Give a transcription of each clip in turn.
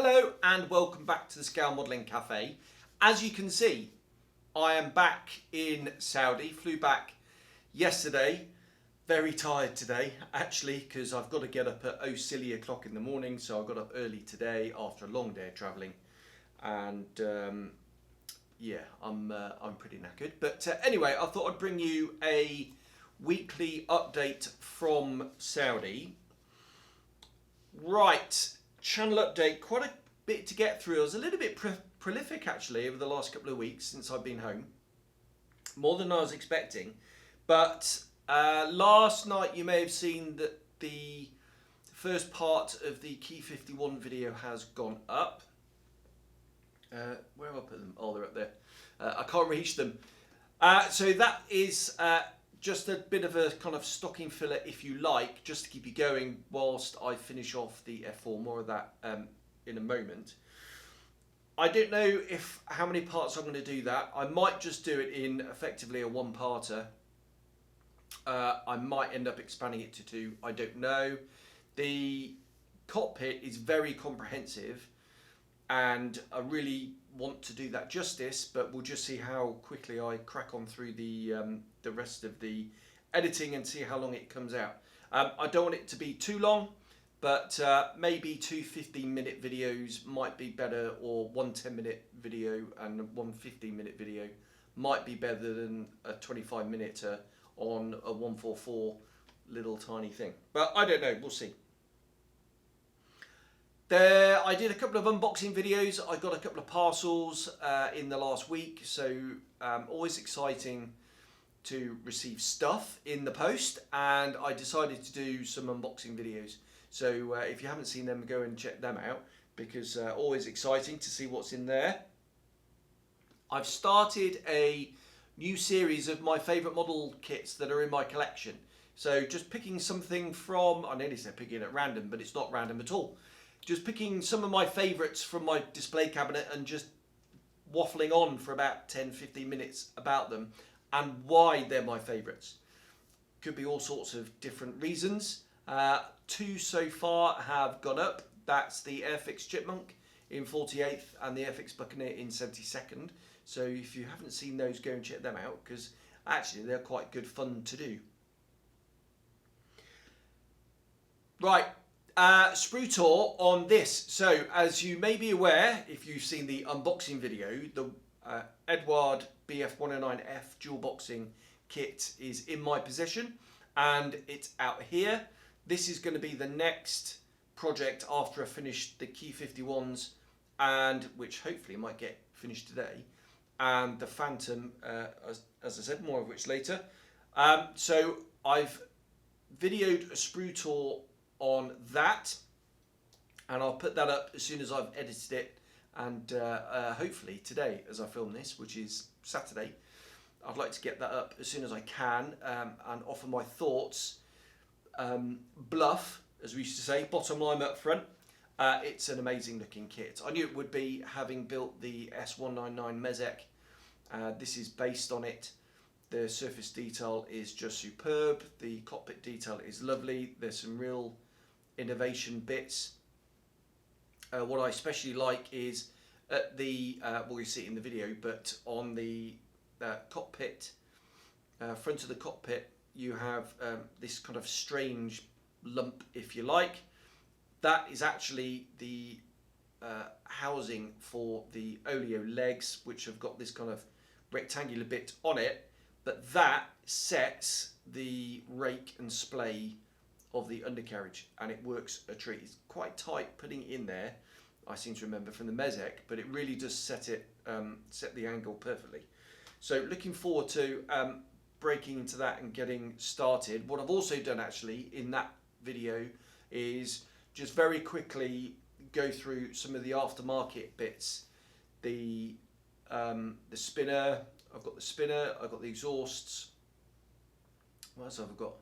Hello and welcome back to the Scale Modelling Cafe. As you can see, I am back in Saudi. Flew back yesterday. Very tired today, actually, because I've got to get up at silly o'clock in the morning. So I got up early today after a long day of travelling, and yeah, I'm pretty knackered. But anyway, I thought I'd bring you a weekly update from Saudi. Right. Channel update, quite a bit to get through. I was a little bit prolific actually over the last couple of weeks since I've been home, more than I was expecting. But last night you may have seen that the first part of the Key 51 video has gone up. Where have I put them? Oh, they're up there. I can't reach them. So that is just a bit of a kind of stocking filler, if you like, just to keep you going whilst I finish off the F4. More of that in a moment. I don't know how many parts I'm going to do that. I might just do it in effectively a one-parter. I might end up expanding it to two. I don't know. The cockpit is very comprehensive, and I really want to do that justice, but we'll just see how quickly I crack on through the rest of the editing and see how long it comes out. I don't want it to be too long, but maybe two 15-minute videos might be better, or one 10-minute video and one 15-minute video might be better than a 25-minute on a 144 little tiny thing. But I don't know, we'll see. I did a couple of unboxing videos. I got a couple of parcels in the last week, so always exciting to receive stuff in the post, and I decided to do some unboxing videos. So if you haven't seen them, go and check them out, because always exciting to see what's in there. I've started a new series of my favourite model kits that are in my collection. So just picking something from, I nearly said picking at random, but it's not random at all. Just picking some of my favourites from my display cabinet and just waffling on for about 10-15 minutes about them and why they're my favourites. Could be all sorts of different reasons. Two so far have gone up. That's the Airfix Chipmunk in 48th and the Airfix Buccaneer in 72nd. So if you haven't seen those, go and check them out, because actually they're quite good fun to do. Right. Sprue tour on this. So as you may be aware, if you've seen the unboxing video, the Edward BF109F dual boxing kit is in my possession and it's out here. This is going to be the next project after I finish the Key 51s, and which hopefully might get finished today, and the Phantom, as I said, more of which later. So I've videoed a sprue tour on that, and I'll put that up as soon as I've edited it, and hopefully today as I film this, which is Saturday. I'd like to get that up as soon as I can and offer my thoughts. Bluff, as we used to say, bottom line up front. It's an amazing looking kit. I knew it would be, having built the S199 Mezek. This is based on it. The surface detail is just superb. The cockpit detail is lovely. There's some real innovation bits. What I especially like is at the, well, you see it in the video, but on the cockpit, front of the cockpit, you have this kind of strange lump, if you like. That is actually the housing for the oleo legs, which have got this kind of rectangular bit on it, but that sets the rake and splay of the undercarriage, and it works a treat. It's quite tight putting it in there, I seem to remember from the Mezek, but it really does set the angle perfectly. So looking forward to breaking into that and getting started. What I've also done actually in that video is just very quickly go through some of the aftermarket bits. The spinner, I've got the spinner, I've got the exhausts. What else have I got?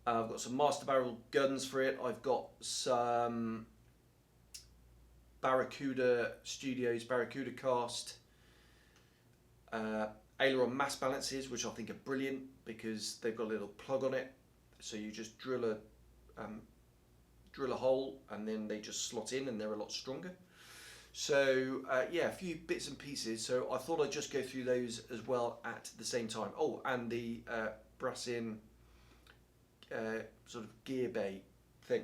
I've got some master barrel guns for it. I've got some Barracuda Studios, Barracuda cast. Aileron mass balances, which I think are brilliant because they've got a little plug on it. So you just drill drill a hole and then they just slot in and they're a lot stronger. So yeah, a few bits and pieces. So I thought I'd just go through those as well at the same time. Oh, and the brass in sort of gear bay thing.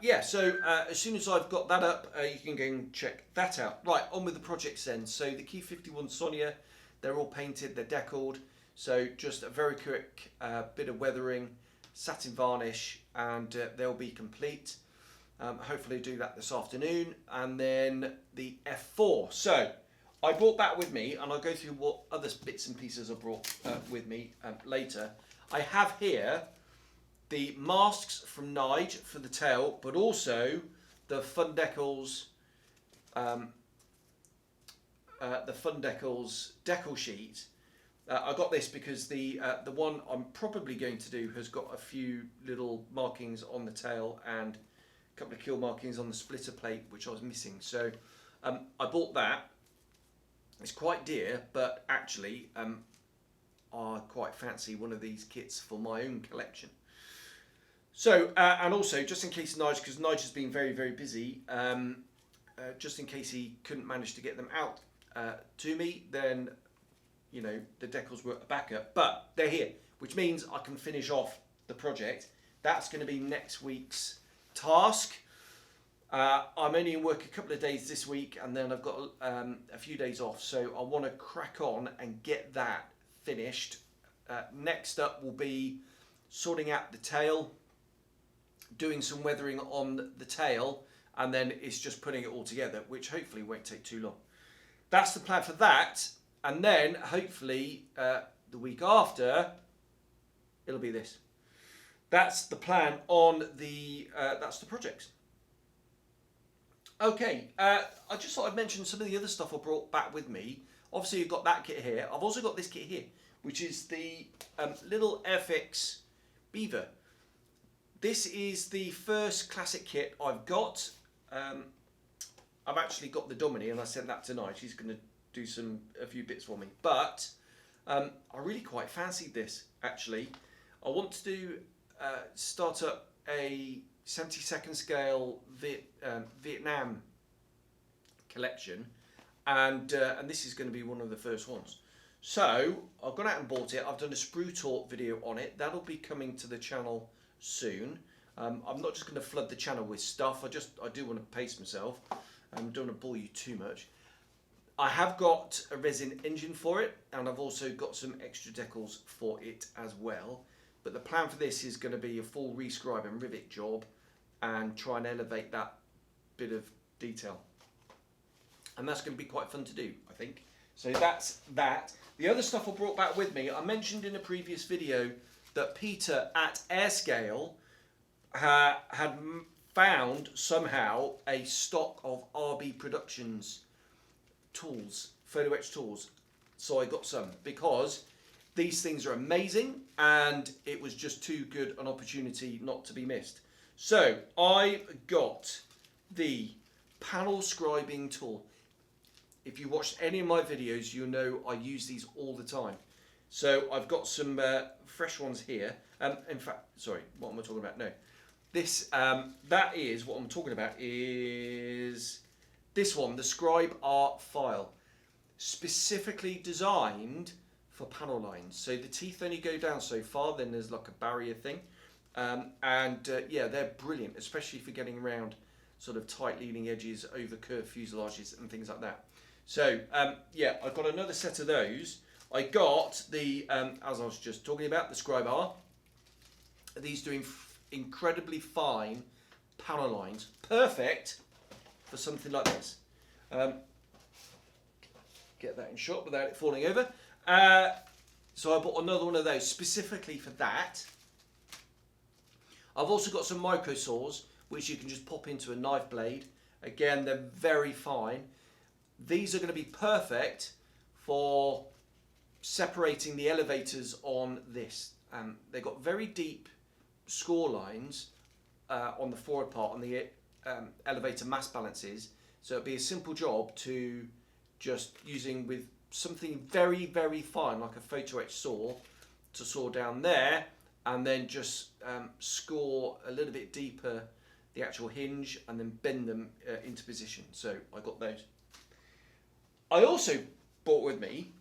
Yeah, so as soon as I've got that up, you can go and check that out. Right, on with the projects then. So the Key 51 Sonia, they're all painted, they're deckled. So just a very quick bit of weathering, satin varnish, and they'll be complete. Hopefully do that this afternoon. And then the F4. So I brought that with me, and I'll go through what other bits and pieces I brought with me later. I have here the masks from Nige for the tail, but also the Fun Decals, decal sheet. I got this because the one I'm probably going to do has got a few little markings on the tail and a couple of kill markings on the splitter plate, which I was missing. So I bought that. It's quite dear, but actually I quite fancy one of these kits for my own collection. So, and also, just in case Nige, because Nige has been very, very busy, just in case he couldn't manage to get them out to me, then, you know, the decals were a backup. But they're here, which means I can finish off the project. That's going to be next week's task. I'm only in work a couple of days this week, and then I've got a few days off. So I want to crack on and get that finished. Next up will be sorting out the tail, doing some weathering on the tail, and then it's just putting it all together, which hopefully won't take too long. That's the plan for that, and then hopefully the week after it'll be this. That's the plan on the that's the projects. Okay, I just thought I'd mention some of the other stuff I brought back with me. Obviously you've got that kit here. I've also got this kit here, which is the little Airfix Beaver. This is the first classic kit I've got. I've actually got the Domini, and I sent that tonight. She's going to do a few bits for me. But I really quite fancied this, actually. I want to do start up a 72nd scale Vietnam collection, and this is going to be one of the first ones. So I've gone out and bought it. I've done a sprue talk video on it. That'll be coming to the channel soon. I'm not just going to flood the channel with stuff. I do want to pace myself. I don't want to bore you too much. I have got a resin engine for it, and I've also got some extra decals for it as well. But the plan for this is going to be a full rescribe and rivet job, and try and elevate that bit of detail. And that's going to be quite fun to do, I think. So that's that. The other stuff I brought back with me, I mentioned in a previous video that Peter at Airscale had found somehow a stock of RB Productions tools, photo etch tools. So I got some because these things are amazing, and it was just too good an opportunity not to be missed. So I got the panel scribing tool. If you watched any of my videos, you'll know I use these all the time. So I've got some fresh ones here. In fact, sorry, what am I talking about? No, this that is what I'm talking about. Is this one, the Scribe Art file, specifically designed for panel lines. So the teeth only go down so far. Then there's like a barrier thing, yeah, they're brilliant, especially for getting around sort of tight leading edges over curved fuselages and things like that. So yeah, I've got another set of those. I got the, as I was just talking about, the Scribe R. These doing incredibly fine panel lines, perfect for something like this. Get that in shot without it falling over. So I bought another one of those specifically for that. I've also got some micro saws, which you can just pop into a knife blade. Again, they're very fine. These are going to be perfect for separating the elevators on this. They've got very deep score lines on the forward part on the elevator mass balances. So it'll be a simple job to just using with something very, very fine, like a photo etch saw, to saw down there and then just score a little bit deeper the actual hinge and then bend them into position. So I got those. I also brought with me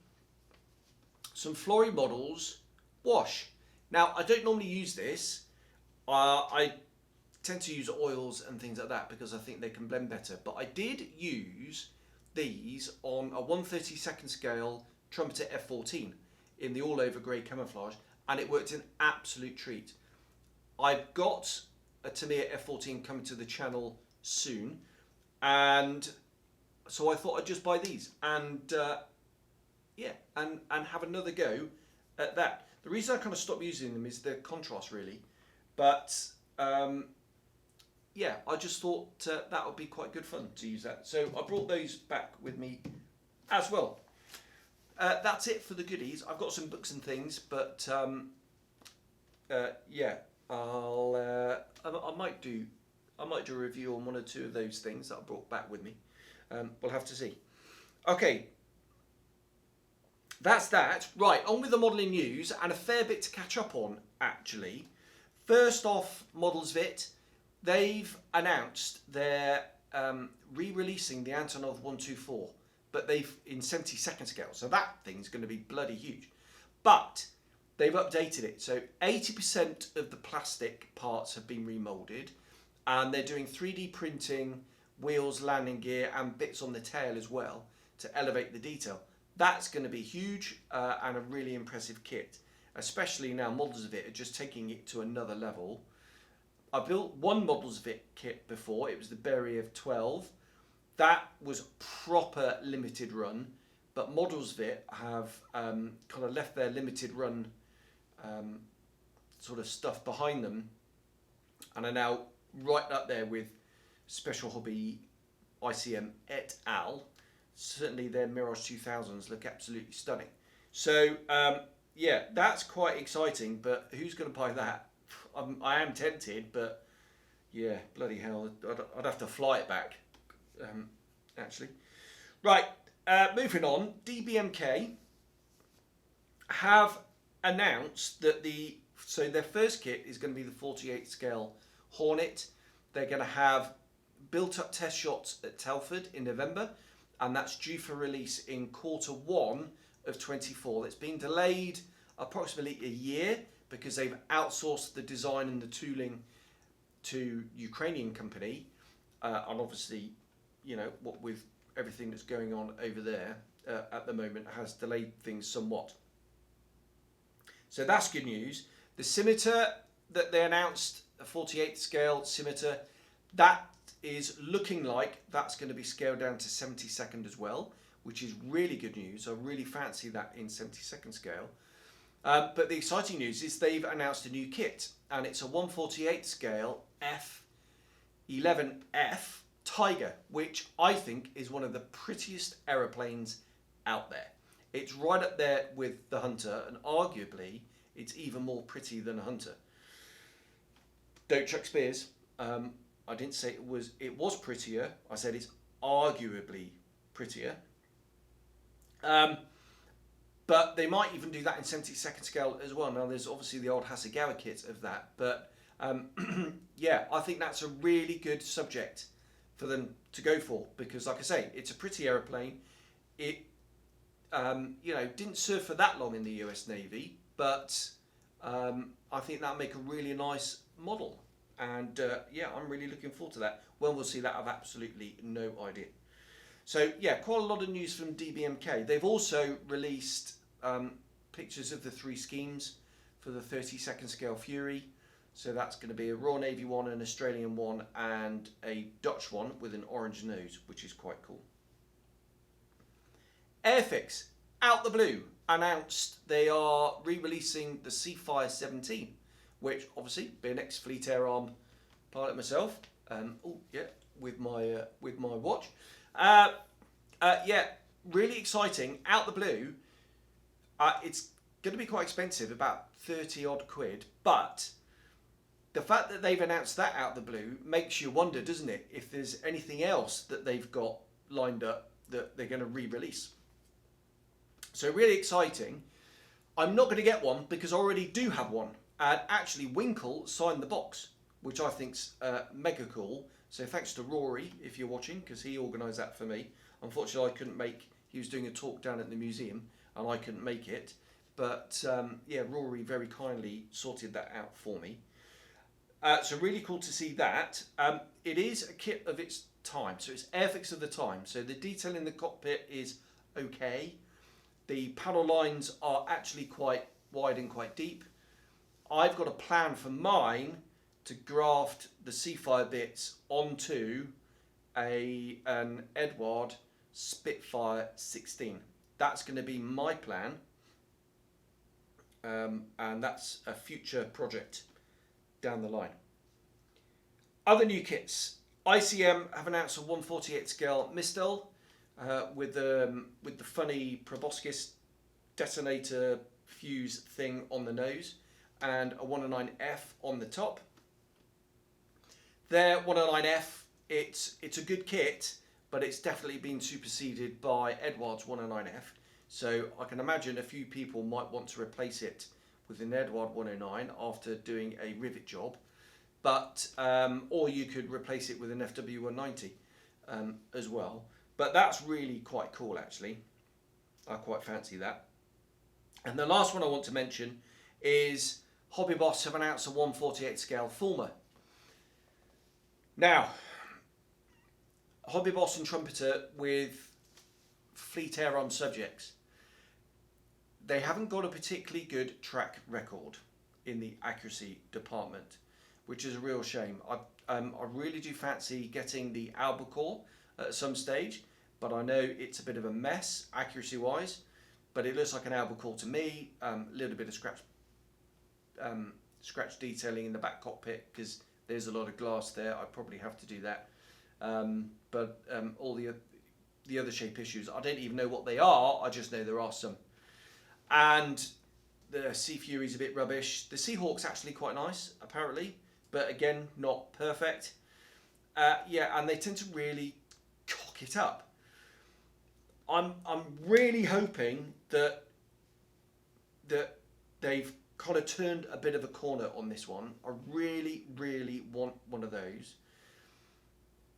some Flory Models wash. Now, I don't normally use this. I tend to use oils and things like that because I think they can blend better. But I did use these on a 1/32 scale Trumpeter F14 in the all over grey camouflage, and it worked an absolute treat. I've got a Tamiya F14 coming to the channel soon, and so I thought I'd just buy these and and have another go at that. The reason I kind of stopped using them is the contrast, really, but yeah, I just thought that would be quite good fun to use that. So I brought those back with me as well. That's it for the goodies. I've got some books and things, but yeah, I might do a review on one or two of those things that I brought back with me. We'll have to see. Okay, that's that. Right, on with the modelling news, and a fair bit to catch up on, actually. First off, Modelsvit, they've announced they're re-releasing the Antonov 124, but they've in 72nd scale, so that thing's going to be bloody huge. But they've updated it, so 80% of the plastic parts have been remoulded, and they're doing 3D printing wheels, landing gear, and bits on the tail as well to elevate the detail. That's going to be huge and a really impressive kit, especially now Modelsvit are just taking it to another level. I built one Modelsvit kit before. It was the Berry of 12. That was proper limited run, but Modelsvit have kind of left their limited run sort of stuff behind them and are now right up there with Special Hobby, ICM et al. Certainly their Mirage 2000s look absolutely stunning. So yeah, that's quite exciting, but who's going to buy that? I am tempted, but yeah, bloody hell, I'd have to fly it back, actually. Right, moving on, DBMK have announced that their first kit is going to be the 48 scale Hornet. They're going to have built up test shots at Telford in November, and that's due for release in Q1 of 24. It's been delayed approximately a year because they've outsourced the design and the tooling to Ukrainian company, and obviously, you know, what with everything that's going on over there at the moment has delayed things somewhat. So that's good news. The scimitar that they announced, a 48 scale scimitar, that is looking like that's going to be scaled down to 72nd as well, which is really good news. I really fancy that in 72nd scale. But the exciting news is they've announced a new kit, and it's a 148 scale F11F Tiger, which I think is one of the prettiest aeroplanes out there. It's right up there with the Hunter, and arguably it's even more pretty than a Hunter. Don't chuck spears. I didn't say it was prettier. I said it's arguably prettier. But they might even do that in 72nd scale as well. Now, there's obviously the old Hasegawa kit of that. But yeah, I think that's a really good subject for them to go for. Because like I say, it's a pretty aeroplane. It you know, didn't serve for that long in the US Navy. But I think that'll make a really nice model. And yeah, I'm really looking forward to that. When we'll see that, I've absolutely no idea. So yeah, quite a lot of news from DBMK. They've also released pictures of the 3 schemes for the 32nd scale Fury. So that's going to be a Royal Navy one, an Australian one, and a Dutch one with an orange nose, which is quite cool. Airfix, out the blue, announced they are re-releasing the Seafire 17, which obviously, being ex-Fleet Air Arm pilot myself, oh yeah, with my watch. Yeah, really exciting. Out the blue, it's going to be quite expensive, about 30 odd quid, but the fact that they've announced that out the blue makes you wonder, doesn't it, if there's anything else that they've got lined up that they're going to re-release. So really exciting. I'm not going to get one because I already do have one, And actually Winkle signed the box, which I think's mega cool. So thanks to Rory, if you're watching, because he organised that for me. Unfortunately, I couldn't make, he was doing a talk down at the museum and I couldn't make it. But yeah, Rory very kindly sorted that out for me. So really cool to see that. It is a kit of its time, so it's Airfix of the time. So the detail in the cockpit is okay. The panel lines are actually quite wide and quite deep. I've got a plan for mine to graft the Seafire bits onto an Edward Spitfire 16. That's going to be my plan, and that's a future project down the line. Other new kits. ICM have announced a 148 scale Mistel with the funny proboscis detonator fuse thing on the nose and a 109F on the top. Their 109F, it's a good kit, but it's definitely been superseded by Edward's 109F. So I can imagine a few people might want to replace it with an Edward 109 after doing a rivet job, but or you could replace it with an FW 190 as well. But that's really quite cool, actually. I quite fancy that. And the last one I want to mention is Hobby Boss have announced a 148 scale Fulmer. Now, Hobby Boss and Trumpeter with Fleet Air on subjects, they haven't got a particularly good track record in the accuracy department, which is a real shame. I really do fancy getting the Albacore at some stage, but I know it's a bit of a mess accuracy wise, but it looks like an Albacore to me. A little bit of scratch detailing in the back cockpit because there's a lot of glass there. I probably have to do that, but all the other shape issues, I don't even know what they are. I just know there are some. And the Sea Fury's a bit rubbish. The Seahawk's actually quite nice, apparently, but again, not perfect. Yeah, and they tend to really cock it up. I'm really hoping that they've kind of turned a bit of a corner on this one. I really, really want one of those.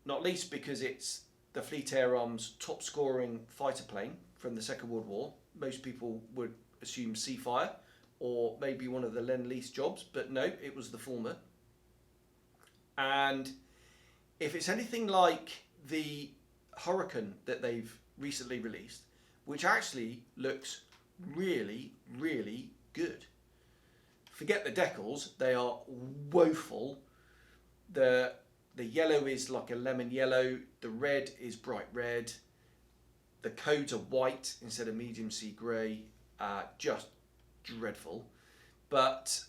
Not least because it's the Fleet Air Arm's top scoring fighter plane from the Second World War. Most people would assume Seafire or maybe one of the Lend-Lease jobs, but no, it was the Fulmer. And if it's anything like the Hurricane that they've recently released, which actually looks really, really good. Forget the decals, they are woeful. The yellow is like a lemon yellow, the red is bright red, the codes are white instead of medium sea grey, just dreadful. But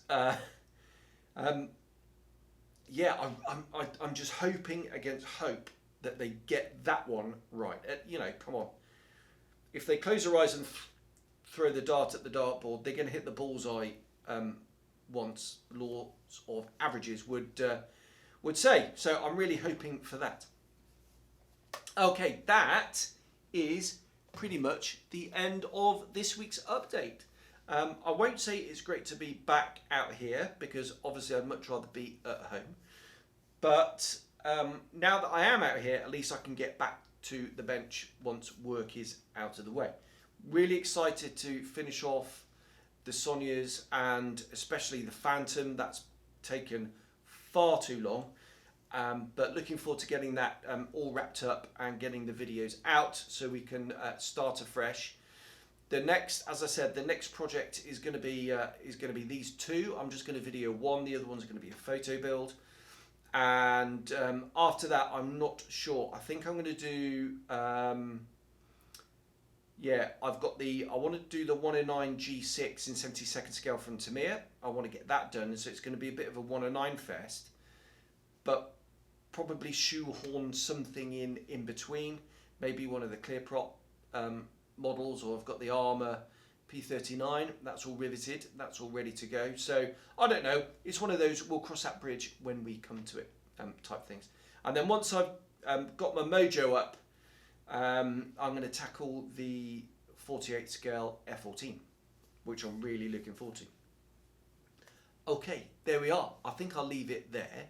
yeah, I'm just hoping against hope that they get that one right. You know, come on. If they close their eyes and throw the dart at the dartboard, they're going to hit the bullseye once. Laws of averages would say. So I'm really hoping for that. Okay, that is pretty much the end of this week's update. I won't say it's great to be back out here because obviously I'd much rather be at home. But now that I am out here, at least I can get back to the bench once work is out of the way. Really excited to finish off the Sonias and especially the Phantom. That's taken far too long. But looking forward to getting that all wrapped up and getting the videos out so we can start afresh. The next, as I said, the next project is going to be these two. I'm just going to video one. The other one's going to be a photo build. And after that, I'm not sure. I think I'm going to do. Yeah, I want to do the 109 G6 in 72nd scale from Tamiya. I want to get that done. So it's going to be a bit of a 109 fest. But probably shoehorn something in between, maybe one of the clear prop models, or I've got the Armour P39, that's all riveted, that's all ready to go. So I don't know, it's one of those we'll cross that bridge when we come to it type things. And then once I've got my mojo up, I'm going to tackle the 48 scale F14, which I'm really looking forward to. Okay, there we are. I think I'll leave it there.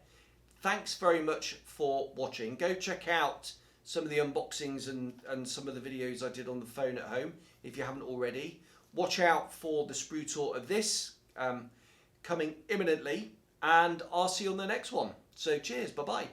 Thanks very much for watching. Go check out some of the unboxings and some of the videos I did on the phone at home if you haven't already. Watch out for the sprue tour of this coming imminently, and I'll see you on the next one. So cheers, bye bye.